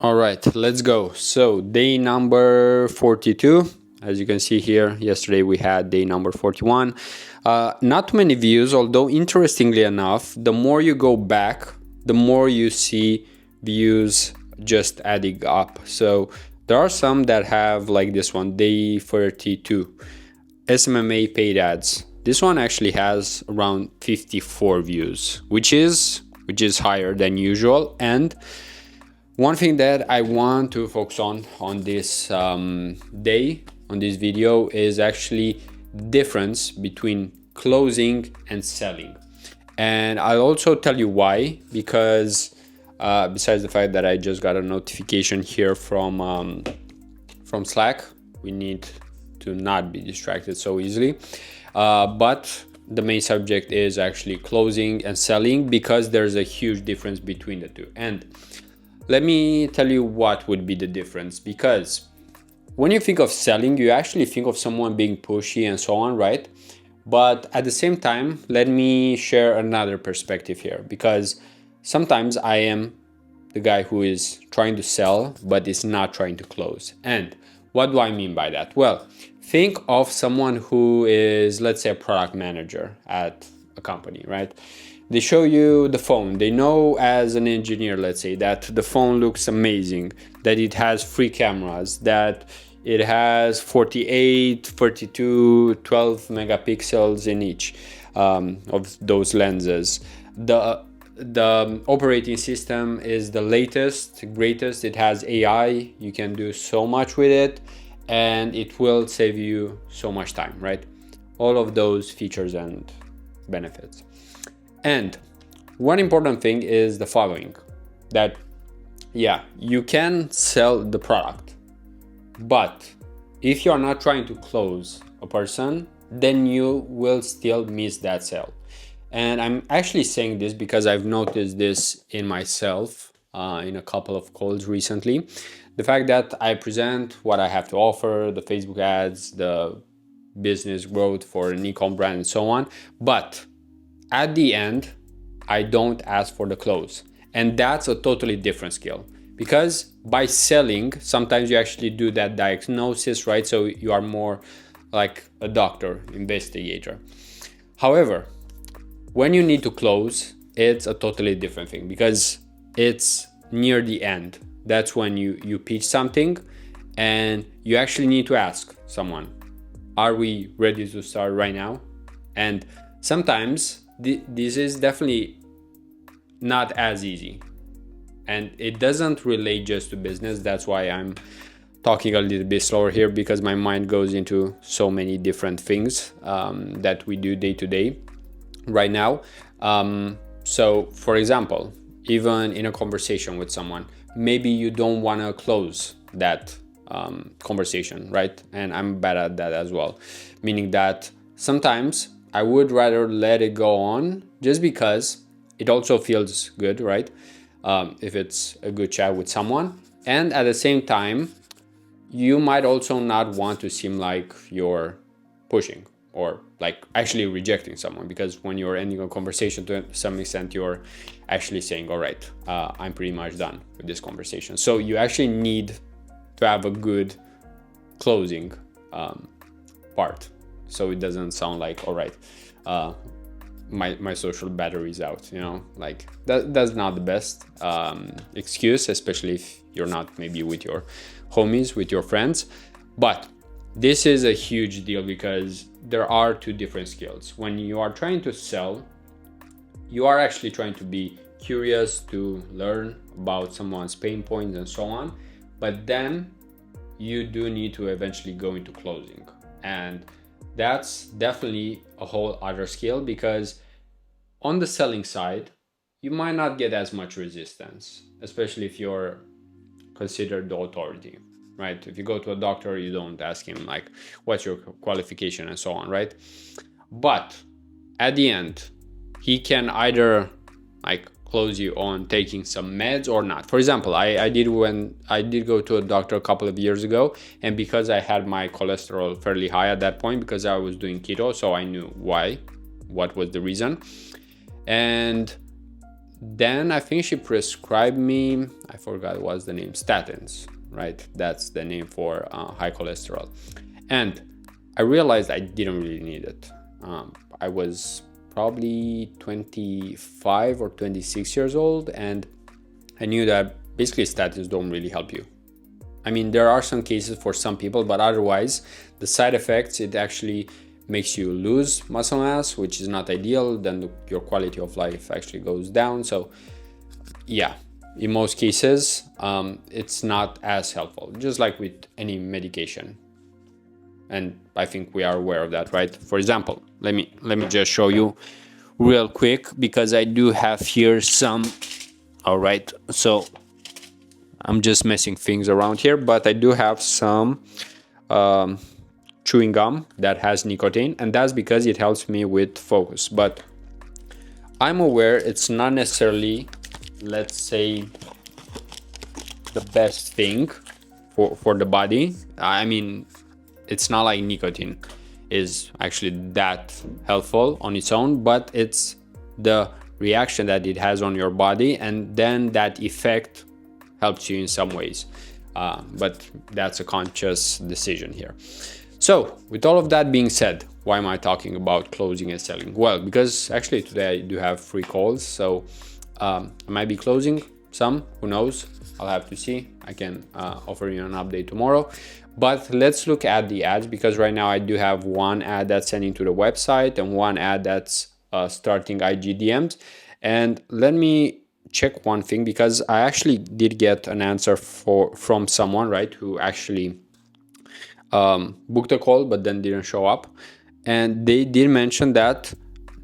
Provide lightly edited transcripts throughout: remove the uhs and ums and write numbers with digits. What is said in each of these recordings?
All right, let's go. So day number 42. As you can see here, yesterday we had day number 41. Not too many views, although interestingly enough, the more you go back, the more you see views just adding up. So there are some that have, like this one, day 32, SMMA paid ads. This one actually has around 54 views, which is higher than usual. And one thing that I want to focus on this day, on this video, is actually difference between closing and selling. And I'll also tell you why, because besides the fact that I just got a notification here from Slack, we need to not be distracted so easily. But the main subject is actually closing and selling, because there's a huge difference between the two. And let me tell you what would be the difference, because when you think of selling, you actually think of someone being pushy and so on, right? But at the same time, let me share another perspective here, because sometimes I am the guy who is trying to sell, but is not trying to close. And what do I mean by that? Well, think of someone who is, let's say, a product manager at a company, right? They show you the phone. They know as an engineer, let's say, that the phone looks amazing, that it has 3 cameras, that it has 48, 32, 12 megapixels in each of those lenses. The operating system is the latest, greatest. It has AI. You can do so much with it, and it will save you so much time, right? All of those features and benefits. And one important thing is the following, that you can sell the product, but if you're not trying to close a person, then you will still miss that sale. And I'm actually saying this because I've noticed this in myself in a couple of calls recently. The fact that I present what I have to offer, the Facebook ads, the business growth for an eCom brand and so on, but at the end, I don't ask for the close. And that's a totally different skill, because by selling, sometimes you actually do that diagnosis, right? So you are more like a doctor, investigator. However, when you need to close, it's a totally different thing, because it's near the end. That's when you pitch something and you actually need to ask someone, are we ready to start right now? And sometimes this is definitely not as easy, and it doesn't relate just to business. That's why I'm talking a little bit slower here, because my mind goes into so many different things that we do day to day right now. So for example, even in a conversation with someone, maybe you don't want to close that conversation, right? And I'm bad at that as well, meaning that sometimes I would rather let it go on, just because it also feels good, right? If it's a good chat with someone. And at the same time, you might also not want to seem like you're pushing or like actually rejecting someone, because when you're ending a conversation, to some extent, you're actually saying, all right, I'm pretty much done with this conversation. So you actually need to have a good closing part, so it doesn't sound like, all right, my social battery is out, like that's not the best excuse, especially if you're not maybe with your homies, with your friends. But this is a huge deal, because there are two different skills. When you are trying to sell, you are actually trying to be curious, to learn about someone's pain points and so on, but then you do need to eventually go into closing. And that's definitely a whole other skill, because on the selling side, you might not get as much resistance, especially if you're considered the authority, right? If you go to a doctor, you don't ask him like, what's your qualification and so on, right? But at the end, he can either like close you on taking some meds or not. For example, I did go to a doctor a couple of years ago, and because I had my cholesterol fairly high at that point, because I was doing keto, so I knew what was the reason. And then I think she prescribed me, I forgot what's the name, statins, right? That's the name for high cholesterol. And I realized I didn't really need it. I was probably 25 or 26 years old, and I knew that basically statins don't really help you. I mean, there are some cases for some people, but otherwise, the side effects, it actually makes you lose muscle mass, which is not ideal. Then your quality of life actually goes down. So yeah, in most cases, it's not as helpful, just like with any medication. And I think we are aware of that, right? For example, let me just show you real quick, because I do have here some. All right, so I'm just messing things around here, but I do have some chewing gum that has nicotine, and that's because it helps me with focus. But I'm aware it's not necessarily, let's say, the best thing for the body. I mean, it's not like nicotine is actually that helpful on its own, but it's the reaction that it has on your body, and then that effect helps you in some ways. But that's a conscious decision here. So with all of that being said, why am I talking about closing and selling? Well, because actually today I do have free calls, so I might be closing some, who knows, I'll have to see. I can offer you an update tomorrow. But let's look at the ads, because right now I do have one ad that's sending to the website and one ad that's starting IG DMs. And let me check one thing, because I actually did get an answer from someone, right, who actually booked a call but then didn't show up. And they did mention that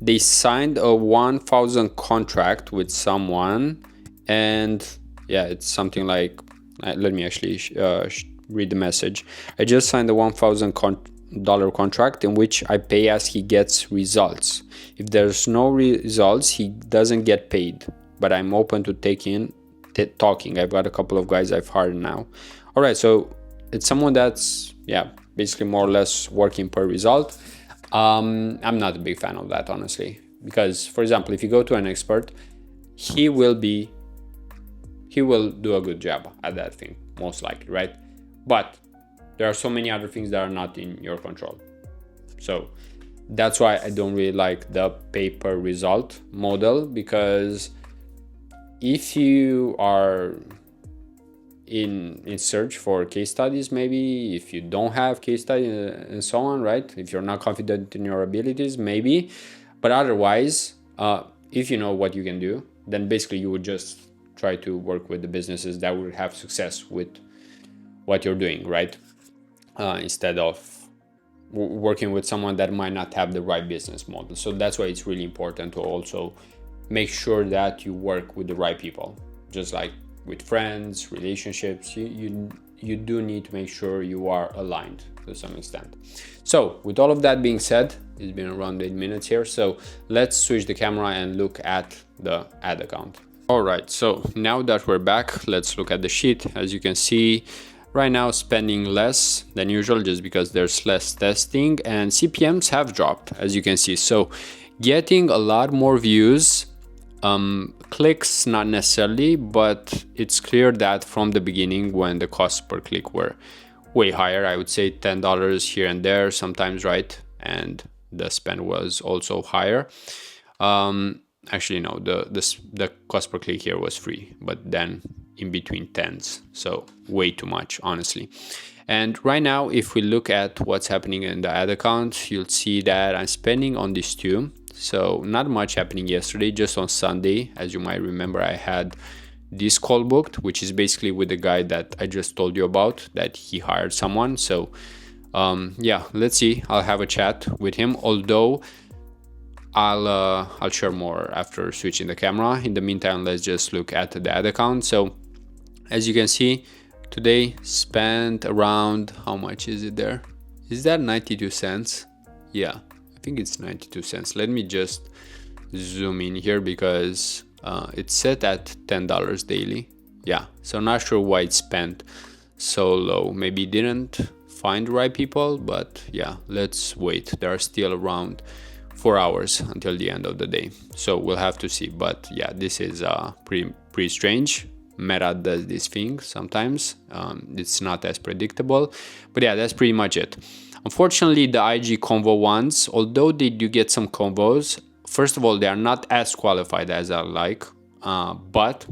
they signed a 1,000 contract with someone, and yeah, it's something like, let me actually read the message. I just signed a $1,000 contract in which I pay as he gets results. If there's no results, he doesn't get paid, but I'm open to talking. I've got a couple of guys I've hired now. All right, so it's someone that's, yeah, basically more or less working per result. I'm not a big fan of that, honestly, because, for example, if you go to an expert, he will do a good job at that thing, most likely, right? But there are so many other things that are not in your control. So that's why I don't really like the pay per result model, because if you are in search for case studies, maybe if you don't have case studies and so on, right? If you're not confident in your abilities, maybe. But otherwise, if you know what you can do, then basically you would just try to work with the businesses that would have success with what you're doing, right? Instead of working with someone that might not have the right business model. So that's why it's really important to also make sure that you work with the right people. Just like with friends, relationships, you do need to make sure you are aligned to some extent. So with all of that being said, it's been around 8 minutes here, so let's switch the camera and look at the ad account. All right, so now that we're back, let's look at the sheet. As you can see, right now spending less than usual just because there's less testing, and CPMs have dropped, as you can see. So getting a lot more views, clicks not necessarily, but it's clear that from the beginning, when the costs per click were way higher, I would say $10 here and there sometimes, right? And the spend was also higher. Actually, no, the cost per click here was free, but then in between tens, so way too much, honestly. And right now, if we look at what's happening in the ad account, you'll see that I'm spending on these two. So not much happening yesterday, just on Sunday. As you might remember, I had this call booked, which is basically with the guy that I just told you about, that he hired someone. So yeah, let's see. I'll have a chat with him, although I'll share more after switching the camera. In the meantime, let's just look at the ad account. So as you can see, today spent around, how much is it there? Is that 92 cents? Yeah, I think it's 92 cents. Let me just zoom in here because it's set at $10 daily. Yeah, so not sure why it spent so low. Maybe didn't find the right people, but yeah, let's wait. There are still around 4 hours until the end of the day. So we'll have to see. But yeah, this is pretty strange. Meta does this thing sometimes. It's not as predictable. But yeah, that's pretty much it. Unfortunately, the IG convo ones, although they do get some convos, first of all, they are not as qualified as I like. But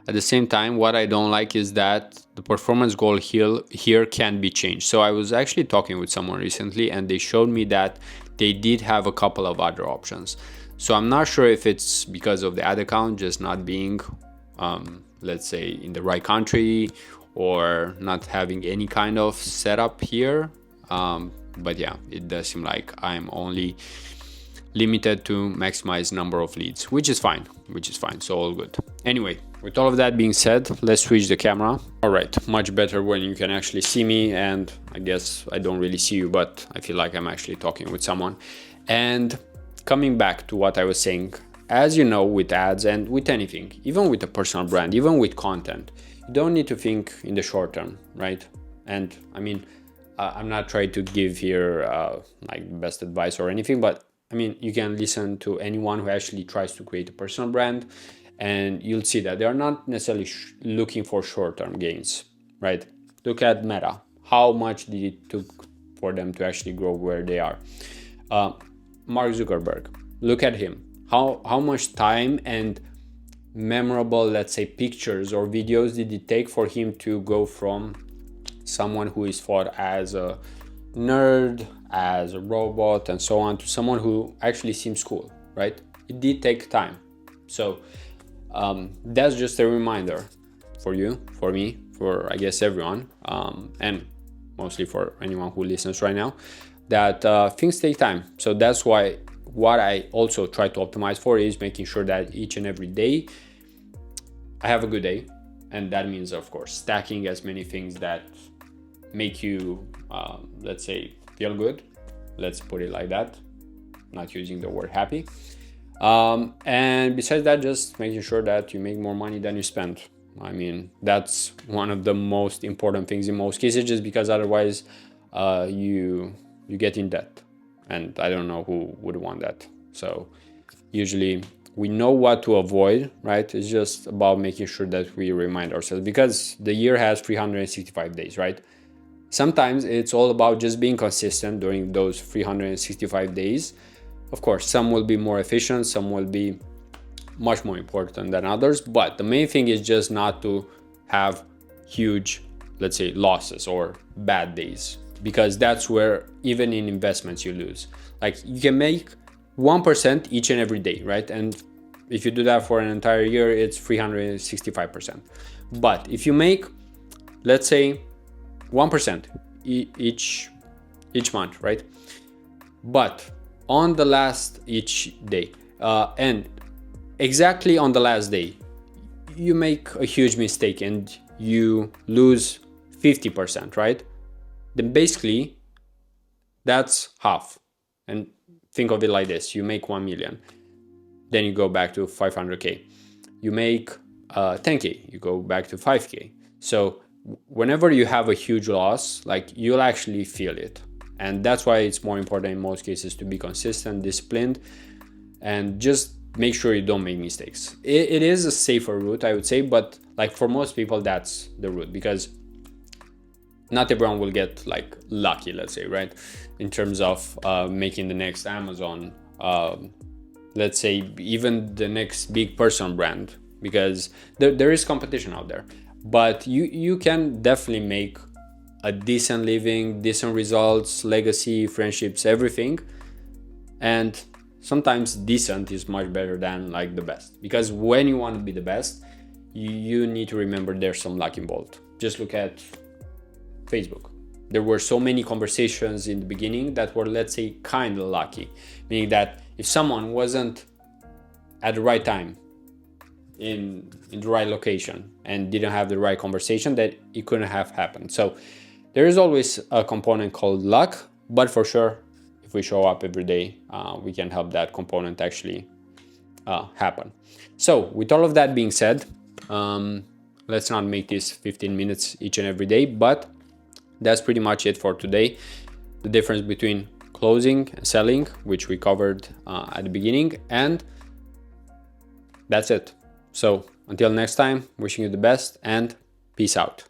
at the same time, what I don't like is that the performance goal here can be changed. So I was actually talking with someone recently and they showed me that they did have a couple of other options. So I'm not sure if it's because of the ad account just not being, let's say, in the right country or not having any kind of setup here. But yeah, it does seem like I'm only limited to maximize number of leads, which is fine, so all good. Anyway, with all of that being said, let's switch the camera. All right, much better when you can actually see me, and I guess I don't really see you, but I feel like I'm actually talking with someone. And coming back to what I was saying, as you know, with ads and with anything, even with a personal brand, even with content, you don't need to think in the short term, right? And I mean, I'm not trying to give here like best advice or anything, but I mean, you can listen to anyone who actually tries to create a personal brand and you'll see that they are not necessarily looking for short-term gains, right? Look at Meta. How much did it took for them to actually grow where they are? Mark Zuckerberg, look at him. How much time and memorable, let's say, pictures or videos did it take for him to go from someone who is thought as a nerd, as a robot and so on, to someone who actually seems cool, right? It did take time. So that's just a reminder for you, for me, for I guess everyone, and mostly for anyone who listens right now, that things take time. So that's why what I also try to optimize for is making sure that each and every day I have a good day. And that means, of course, stacking as many things that make you, let's say, feel good. Let's put it like that. Not using the word happy. And besides that, just making sure that you make more money than you spend. I mean, that's one of the most important things in most cases, just because otherwise you get in debt. And I don't know who would want that. So usually we know what to avoid, right? It's just about making sure that we remind ourselves, because the year has 365 days, right? Sometimes it's all about just being consistent during those 365 days. Of course, some will be more efficient, some will be much more important than others, but the main thing is just not to have huge, let's say, losses or bad days, because that's where even in investments you lose. Like, you can make 1% each and every day, right? And if you do that for an entire year, it's 365%. But if you make, let's say, 1% each month, right? But on the last each day, and exactly on the last day, you make a huge mistake and you lose 50%, right? Then basically that's half. And think of it like this: you make 1 million, then you go back to 500k. You make 10k, you go back to 5k. So whenever you have a huge loss, like, you'll actually feel it. And that's why it's more important in most cases to be consistent, disciplined, and just make sure you don't make mistakes. It is a safer route, I would say, but like for most people, that's the route, because not everyone will get like lucky, let's say, right? In terms of making the next Amazon, let's say even the next big personal brand, because there is competition out there. But you can definitely make a decent living, decent results, legacy, friendships, everything. And sometimes decent is much better than like the best, because when you want to be the best, you need to remember there's some luck involved. Just look at Facebook. There were so many conversations in the beginning that were, let's say, kind of lucky, meaning that if someone wasn't at the right time in the right location and didn't have the right conversation, that it couldn't have happened. So there is always a component called luck, but for sure, if we show up every day, we can help that component actually happen. So with all of that being said, let's not make this 15 minutes each and every day, but that's pretty much it for today. The difference between closing, selling, which we covered at the beginning, and that's it. So until next time, wishing you the best and peace out.